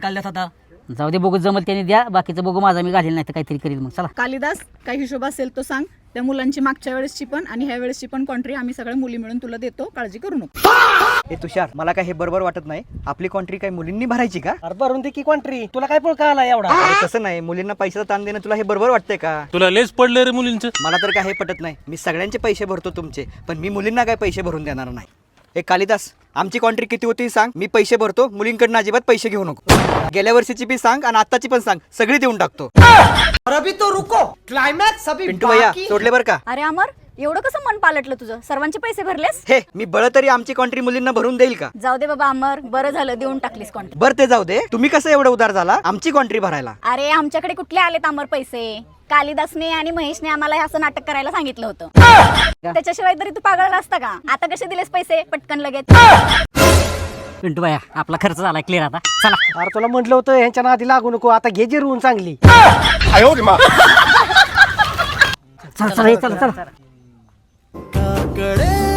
काढल्यात आता. जाऊ दे, बघू जमत त्याने द्या, बाकीचं बघू माझा मी घालेल, नाही तर काहीतरी करील मग. चला कालिदास, काही हिशोब असेल तो सांग. त्या मुलांची मागच्या वेळेसची पण आणि ह्या वेळेसची पण कॉन्ट्री आम्ही सगळ्या मुली मिळून तुला देतो, काळजी करू नको. हे तुषार, मला काय हे बरोबर वाटत नाही. आपली कॉन्ट्री काय मुलींनी भरायची का? अरे भरून दे की कॉन्ट्री, तुला काय पळ आला एवढा? अरे तसं नाही, मुलींना पैशाचा ताण देणं तुला हे बरोबर वाटतंय का? तुला लेस पडलं रे मुलींचं. मला तर काय हे पटत नाही. मी सगळ्यांचे पैसे भरतो तुमचे, पण मी मुलींना काय पैसे भरून देणार नाही. हे कालिदास, आमची कॉन्ट्री किती होती सांग, मी पैसे भरतो, मुलींकडनं अजिबात पैसे घेऊ नको. गेल्या वर्षीची बी सांग आणि आताची पण सांग, सगळी देऊन टाकतो. अभी तो रुको, क्लायमॅक्स अभी पिंटू भैया सोडले बरं का? अरे अमर, एवढं कसं मन पालटलं तुझं? सर्वांचे पैसे भरलेस? हे मी बळ तरी आमची कॉन्ट्री मुलींना भरून देईल का? जाऊ दे बाबा अमर, बरं झालं देऊन टाकलीस कॉन्ट्री. बरं ते जाऊ दे, तुम्ही कसं एवढं उधार झाला आमची कॉन्ट्री भरायला? अरे आमच्याकडे कुठले आलेत अमर पैसे? कालिदासने आणि महेशने आम्हाला असं नाटक करायला सांगितलं होतं. त्याच्याशिवाय तरी तू पागळला असता का? आता कसे दिलेस पैसे पटकन लगेच? पिंटू भाया, आपला खर्च झाला क्लिअर आता. चला. अरे तुला म्हटलं होतं ह्यांच्या नादी लागू नको, आता घे जिरवून चांगली. चल चल चल चल. कडे